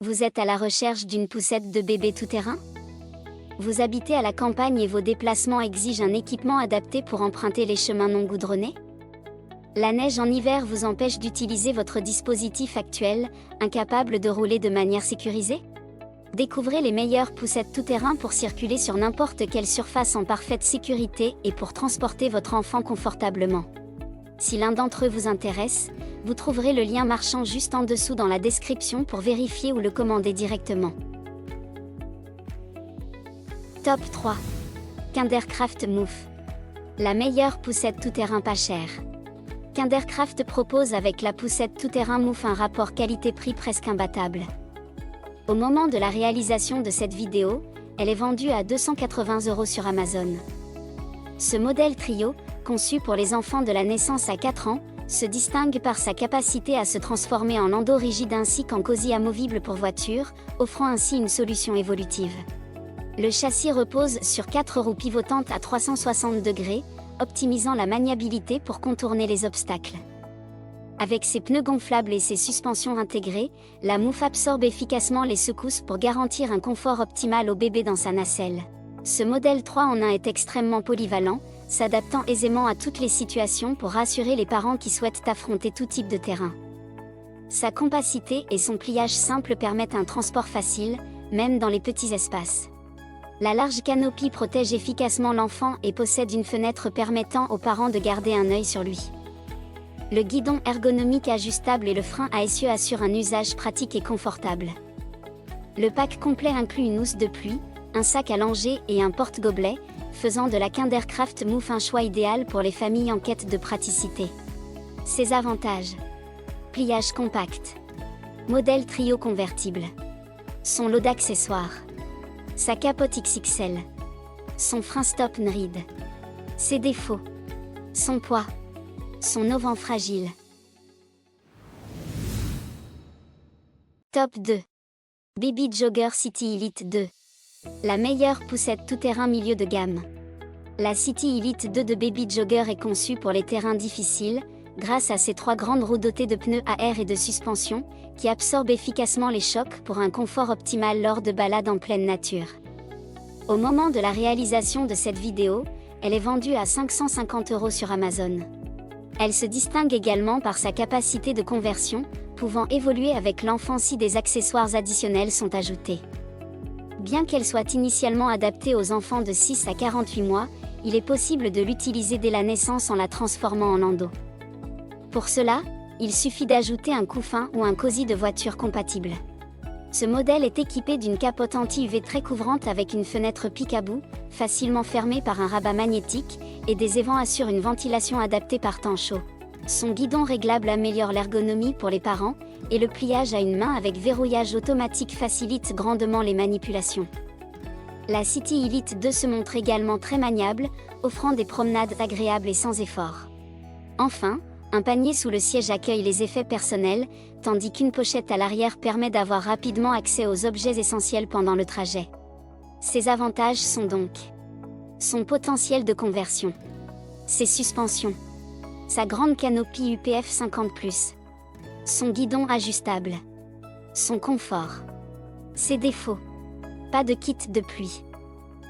Vous êtes à la recherche d'une poussette de bébé tout-terrain? Vous habitez à la campagne et vos déplacements exigent un équipement adapté pour emprunter les chemins non goudronnés? La neige en hiver vous empêche d'utiliser votre dispositif actuel, incapable de rouler de manière sécurisée? Découvrez les meilleures poussettes tout-terrain pour circuler sur n'importe quelle surface en parfaite sécurité et pour transporter votre enfant confortablement. Si l'un d'entre eux vous intéresse, vous trouverez le lien marchand juste en dessous dans la description pour vérifier ou le commander directement. Top 3. Kindercraft Move. La meilleure poussette tout-terrain pas chère. Kindercraft propose avec la poussette tout-terrain Move un rapport qualité-prix presque imbattable. Au moment de la réalisation de cette vidéo, elle est vendue à 280 € sur Amazon. Ce modèle trio, conçu pour les enfants de la naissance à 4 ans, se distingue par sa capacité à se transformer en landau rigide ainsi qu'en cosy amovible pour voiture, offrant ainsi une solution évolutive. Le châssis repose sur 4 roues pivotantes à 360 degrés, optimisant la maniabilité pour contourner les obstacles. Avec ses pneus gonflables et ses suspensions intégrées, la Move absorbe efficacement les secousses pour garantir un confort optimal au bébé dans sa nacelle. Ce modèle 3 en 1 est extrêmement polyvalent, s'adaptant aisément à toutes les situations pour rassurer les parents qui souhaitent affronter tout type de terrain. Sa compacité et son pliage simple permettent un transport facile, même dans les petits espaces. La large canopie protège efficacement l'enfant et possède une fenêtre permettant aux parents de garder un œil sur lui. Le guidon ergonomique ajustable et le frein à essieu assurent un usage pratique et confortable. Le pack complet inclut une housse de pluie, un sac à langer et un porte-gobelet, faisant de la Kindercraft Move un choix idéal pour les familles en quête de praticité. Ses avantages: pliage compact, modèle trio convertible, son lot d'accessoires, sa capote XXL, son frein stop and ride. Ses défauts: son poids, son auvent fragile. Top 2. Baby Jogger City Elite 2. La meilleure poussette tout-terrain milieu de gamme. La City Elite 2 de Baby Jogger est conçue pour les terrains difficiles, grâce à ses 3 grandes roues dotées de pneus à air et de suspension, qui absorbent efficacement les chocs pour un confort optimal lors de balades en pleine nature. Au moment de la réalisation de cette vidéo, elle est vendue à 550 € sur Amazon. Elle se distingue également par sa capacité de conversion, pouvant évoluer avec l'enfant si des accessoires additionnels sont ajoutés. Bien qu'elle soit initialement adaptée aux enfants de 6 à 48 mois, il est possible de l'utiliser dès la naissance en la transformant en landau. Pour cela, il suffit d'ajouter un couffin ou un cosy de voiture compatible. Ce modèle est équipé d'une capote anti-UV très couvrante avec une fenêtre pic-à-bout, facilement fermée par un rabat magnétique, et des évents assurent une ventilation adaptée par temps chaud. Son guidon réglable améliore l'ergonomie pour les parents, et le pliage à une main avec verrouillage automatique facilite grandement les manipulations. La City Elite 2 se montre également très maniable, offrant des promenades agréables et sans effort. Enfin, un panier sous le siège accueille les effets personnels, tandis qu'une pochette à l'arrière permet d'avoir rapidement accès aux objets essentiels pendant le trajet. Ses avantages sont donc son potentiel de conversion, ses suspensions, sa grande canopie UPF 50+, son guidon ajustable, son confort, ses défauts: pas de kit de pluie,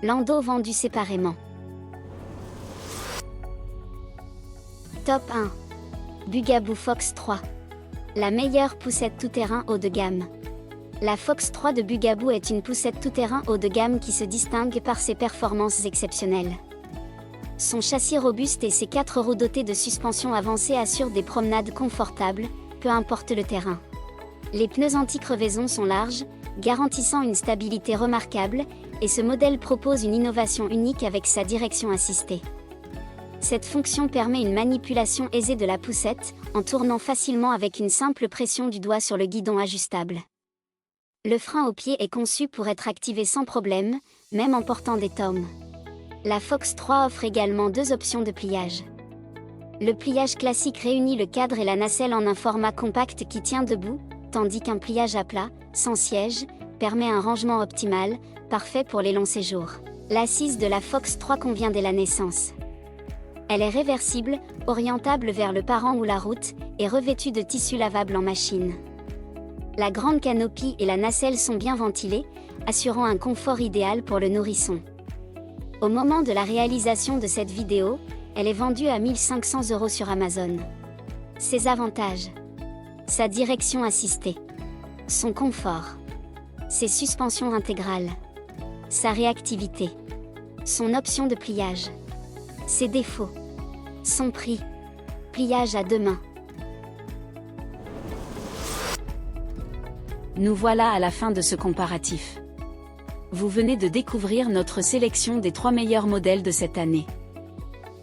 landau vendu séparément. Top 1. Bugaboo Fox 3. La meilleure poussette tout-terrain haut de gamme. La Fox 3 de Bugaboo est une poussette tout-terrain haut de gamme qui se distingue par ses performances exceptionnelles. Son châssis robuste et ses 4 roues dotées de suspension avancée assurent des promenades confortables, peu importe le terrain. Les pneus anti-crevaison sont larges, garantissant une stabilité remarquable, et ce modèle propose une innovation unique avec sa direction assistée. Cette fonction permet une manipulation aisée de la poussette, en tournant facilement avec une simple pression du doigt sur le guidon ajustable. Le frein au pied est conçu pour être activé sans problème, même en portant des tomes. La Fox 3 offre également 2 options de pliage. Le pliage classique réunit le cadre et la nacelle en un format compact qui tient debout, tandis qu'un pliage à plat, sans siège, permet un rangement optimal, parfait pour les longs séjours. L'assise de la Fox 3 convient dès la naissance. Elle est réversible, orientable vers le parent ou la route, et revêtue de tissu lavable en machine. La grande canopie et la nacelle sont bien ventilées, assurant un confort idéal pour le nourrisson. Au moment de la réalisation de cette vidéo, elle est vendue à 1 500 € sur Amazon. Ses avantages: sa direction assistée, son confort, ses suspensions intégrales, sa réactivité, son option de pliage, ses défauts, son prix, pliage à 2 mains. Nous voilà à la fin de ce comparatif. Vous venez de découvrir notre sélection des 3 meilleurs modèles de cette année.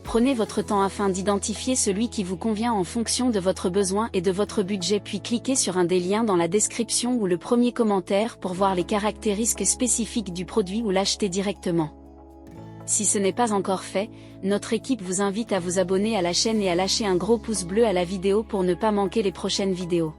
Prenez votre temps afin d'identifier celui qui vous convient en fonction de votre besoin et de votre budget, puis cliquez sur un des liens dans la description ou le premier commentaire pour voir les caractéristiques spécifiques du produit ou l'acheter directement. Si ce n'est pas encore fait, notre équipe vous invite à vous abonner à la chaîne et à lâcher un gros pouce bleu à la vidéo pour ne pas manquer les prochaines vidéos.